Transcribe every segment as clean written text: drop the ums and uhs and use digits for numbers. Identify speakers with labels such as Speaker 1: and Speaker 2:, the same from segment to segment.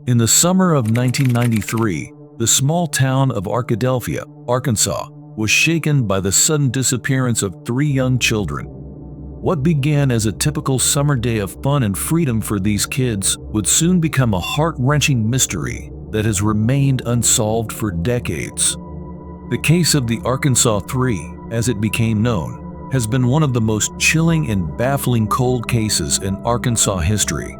Speaker 1: In the summer of 1993, the small town of Arkadelphia, Arkansas, was shaken by the sudden disappearance of 3 young children. What began as a typical summer day of fun and freedom for these kids would soon become a heart-wrenching mystery that has remained unsolved for decades. The case of the Arkansas 3, as it became known, has been one of the most chilling and baffling cold cases in Arkansas history.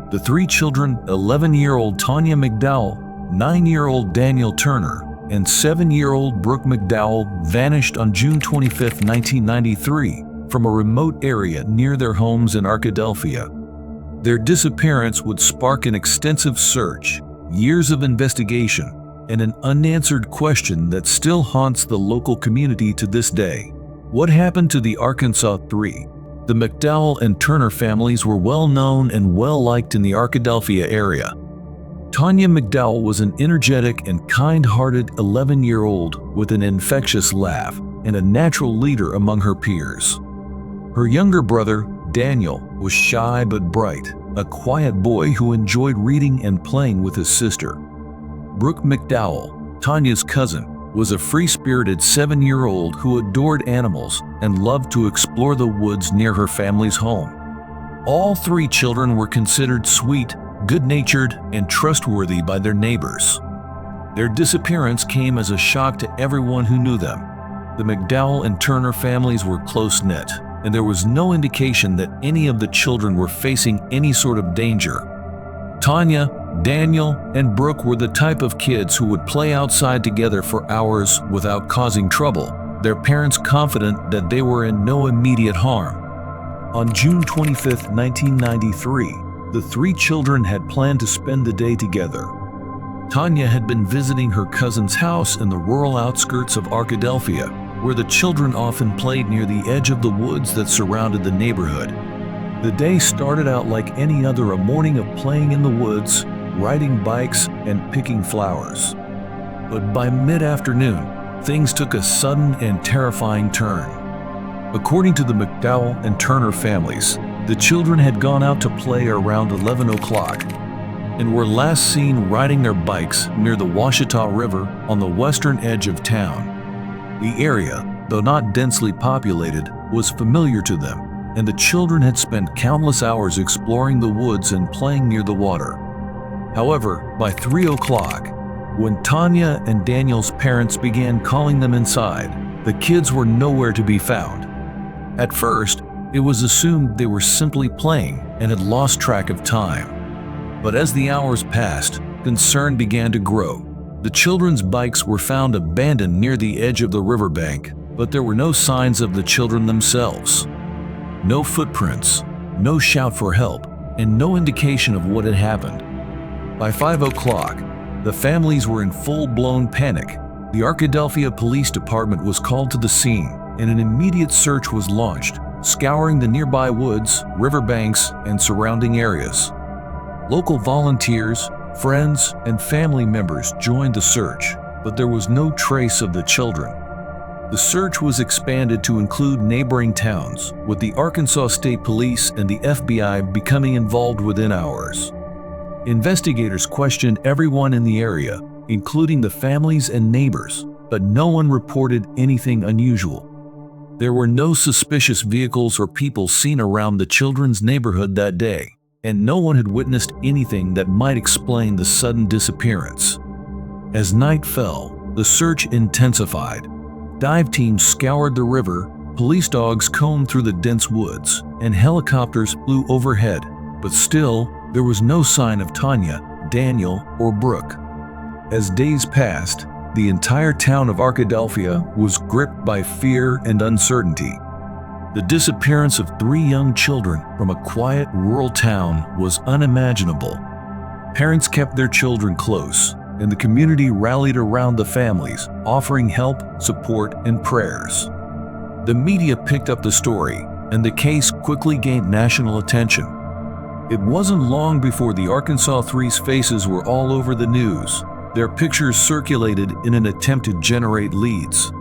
Speaker 1: The 3 children, 11-year-old Tanya McDowell, 9-year-old Daniel Turner, and 7-year-old Brooke McDowell, vanished on June 25, 1993, from a remote area near their homes in Arkadelphia. Their disappearance would spark an extensive search, years of investigation, and an unanswered question that still haunts the local community to this day. What happened to the Arkansas 3? The McDowell and Turner families were well known and well liked in the Arkadelphia area. Tanya McDowell was an energetic and kind-hearted 11-year-old with an infectious laugh and a natural leader among her peers. Her younger brother, Daniel, was shy but bright, a quiet boy who enjoyed reading and playing with his sister. Brooke McDowell, Tanya's cousin, was a free-spirited 7-year-old who adored animals and loved to explore the woods near her family's home. All 3 children were considered sweet, good-natured, and trustworthy by their neighbors. Their disappearance came as a shock to everyone who knew them. The McDowell and Turner families were close-knit, and there was no indication that any of the children were facing any sort of danger. Tanya, Daniel, and Brooke were the type of kids who would play outside together for hours without causing trouble, their parents confident that they were in no immediate harm. On June 25, 1993, the 3 children had planned to spend the day together. Tanya had been visiting her cousin's house in the rural outskirts of Arkadelphia, where the children often played near the edge of the woods that surrounded the neighborhood. The day started out like any other, a morning of playing in the woods, riding bikes, and picking flowers. But by mid-afternoon, things took a sudden and terrifying turn. According to the McDowell and Turner families, the children had gone out to play around 11 o'clock and were last seen riding their bikes near the Washita River on the western edge of town. The area, though not densely populated, was familiar to them, and the children had spent countless hours exploring the woods and playing near the water. However, by 3 o'clock, when Tanya and Daniel's parents began calling them inside, the kids were nowhere to be found. At first, it was assumed they were simply playing and had lost track of time. But as the hours passed, concern began to grow. The children's bikes were found abandoned near the edge of the riverbank, but there were no signs of the children themselves. No footprints, no shout for help, and no indication of what had happened. By 5 o'clock, the families were in full-blown panic. The Arkadelphia Police Department was called to the scene, and an immediate search was launched, scouring the nearby woods, riverbanks, and surrounding areas. Local volunteers, friends, and family members joined the search, but there was no trace of the children. The search was expanded to include neighboring towns, with the Arkansas State Police and the FBI becoming involved within hours. Investigators questioned everyone in the area, including the families and neighbors, but no one reported anything unusual. There were no suspicious vehicles or people seen around the children's neighborhood that day, and no one had witnessed anything that might explain the sudden disappearance. As night fell, the search intensified. Dive teams scoured the river, police dogs combed through the dense woods, and helicopters flew overhead, but still, there was no sign of Tanya, Daniel, or Brooke. As days passed, the entire town of Arkadelphia was gripped by fear and uncertainty. The disappearance of 3 young children from a quiet rural town was unimaginable. Parents kept their children close, and the community rallied around the families, offering help, support, and prayers. The media picked up the story, and the case quickly gained national attention. It wasn't long before the Arkansas 3's faces were all over the news. Their pictures circulated in an attempt to generate leads.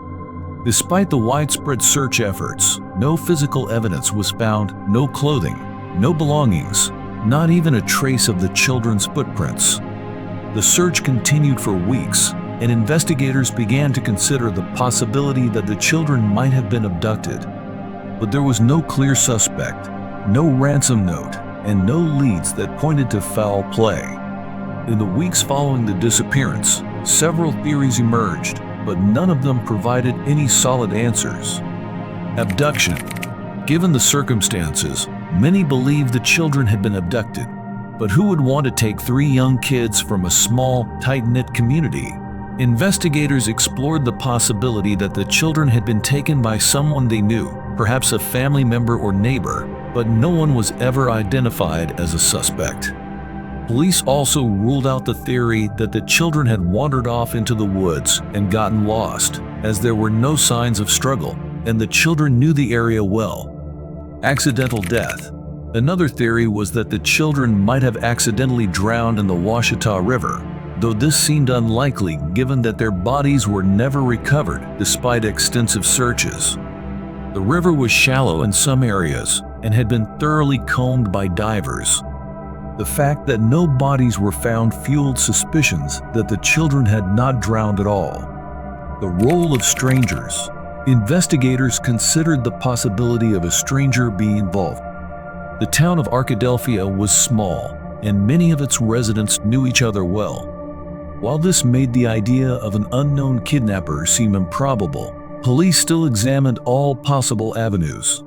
Speaker 1: Despite the widespread search efforts, no physical evidence was found, no clothing, no belongings, not even a trace of the children's footprints. The search continued for weeks, and investigators began to consider the possibility that the children might have been abducted. But there was no clear suspect, no ransom note, and no leads that pointed to foul play. In the weeks following the disappearance, several theories emerged, but none of them provided any solid answers. Abduction. Given the circumstances, many believed the children had been abducted. But who would want to take 3 young kids from a small, tight-knit community? Investigators explored the possibility that the children had been taken by someone they knew, perhaps a family member or neighbor, but no one was ever identified as a suspect. Police also ruled out the theory that the children had wandered off into the woods and gotten lost, as there were no signs of struggle, and the children knew the area well. Accidental death. Another theory was that the children might have accidentally drowned in the Washita River, though this seemed unlikely given that their bodies were never recovered despite extensive searches. The river was shallow in some areas and had been thoroughly combed by divers. The fact that no bodies were found fueled suspicions that the children had not drowned at all. The role of strangers. Investigators considered the possibility of a stranger being involved. The town of Arkadelphia was small, and many of its residents knew each other well. While this made the idea of an unknown kidnapper seem improbable, police still examined all possible avenues.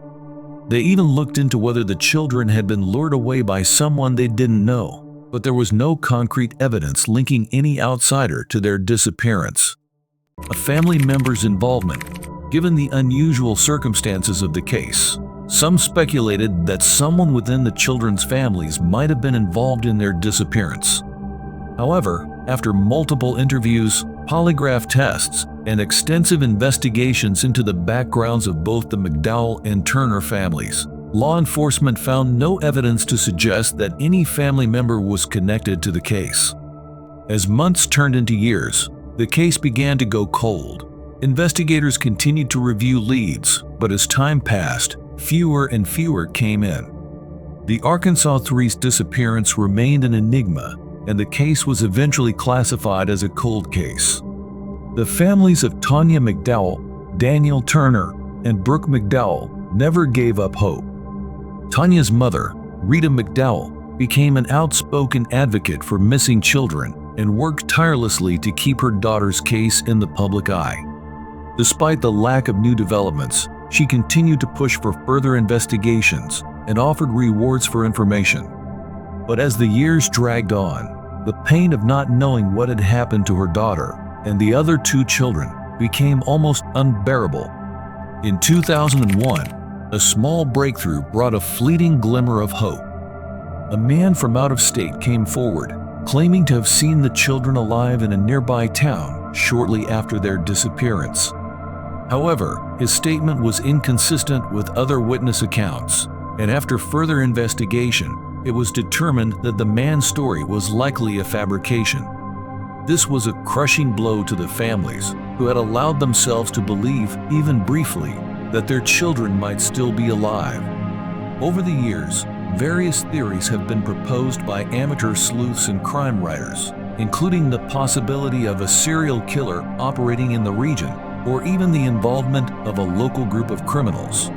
Speaker 1: They even looked into whether the children had been lured away by someone they didn't know, but there was no concrete evidence linking any outsider to their disappearance. A family member's involvement. Given the unusual circumstances of the case, some speculated that someone within the children's families might have been involved in their disappearance. However, after multiple interviews, polygraph tests, and extensive investigations into the backgrounds of both the McDowell and Turner families, law enforcement found no evidence to suggest that any family member was connected to the case. As months turned into years, the case began to go cold. Investigators continued to review leads, but as time passed, fewer and fewer came in. The Arkansas Three's disappearance remained an enigma, and the case was eventually classified as a cold case. The families of Tanya McDowell, Daniel Turner, and Brooke McDowell never gave up hope. Tanya's mother, Rita McDowell, became an outspoken advocate for missing children and worked tirelessly to keep her daughter's case in the public eye. Despite the lack of new developments, she continued to push for further investigations and offered rewards for information. But as the years dragged on, the pain of not knowing what had happened to her daughter and the other 2 children became almost unbearable. In 2001, a small breakthrough brought a fleeting glimmer of hope. A man from out of state came forward, claiming to have seen the children alive in a nearby town shortly after their disappearance. However, his statement was inconsistent with other witness accounts, and after further investigation, it was determined that the man's story was likely a fabrication. This was a crushing blow to the families, who had allowed themselves to believe, even briefly, that their children might still be alive. Over the years, various theories have been proposed by amateur sleuths and crime writers, including the possibility of a serial killer operating in the region, or even the involvement of a local group of criminals.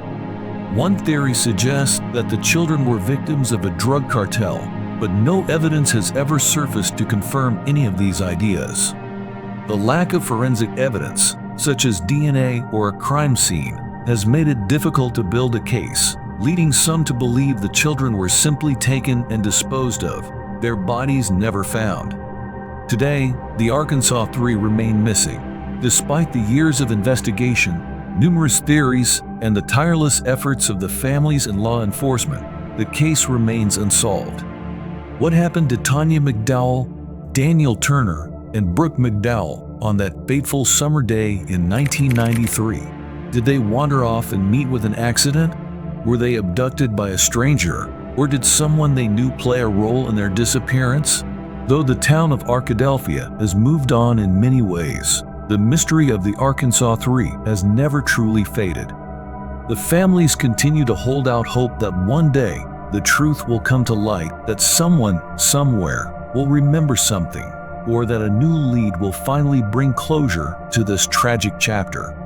Speaker 1: One theory suggests that the children were victims of a drug cartel, but no evidence has ever surfaced to confirm any of these ideas. The lack of forensic evidence, such as DNA or a crime scene, has made it difficult to build a case, leading some to believe the children were simply taken and disposed of, their bodies never found. Today, the Arkansas Three remain missing. Despite the years of investigation, numerous theories, and the tireless efforts of the families and law enforcement, the case remains unsolved. What happened to Tanya McDowell, Daniel Turner, and Brooke McDowell on that fateful summer day in 1993? Did they wander off and meet with an accident? Were they abducted by a stranger, or did someone they knew play a role in their disappearance? Though the town of Arkadelphia has moved on in many ways, the mystery of the Arkansas Three has never truly faded. The families continue to hold out hope that one day the truth will come to light, that someone, somewhere, will remember something, or that a new lead will finally bring closure to this tragic chapter.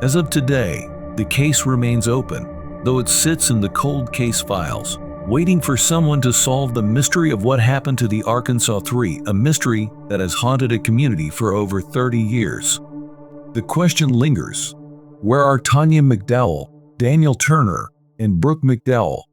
Speaker 1: As of today, the case remains open, though it sits in the cold case files, waiting for someone to solve the mystery of what happened to the Arkansas Three, a mystery that has haunted a community for over 30 years. The question lingers: where are Tanya McDowell, Daniel Turner, and Brooke McDowell?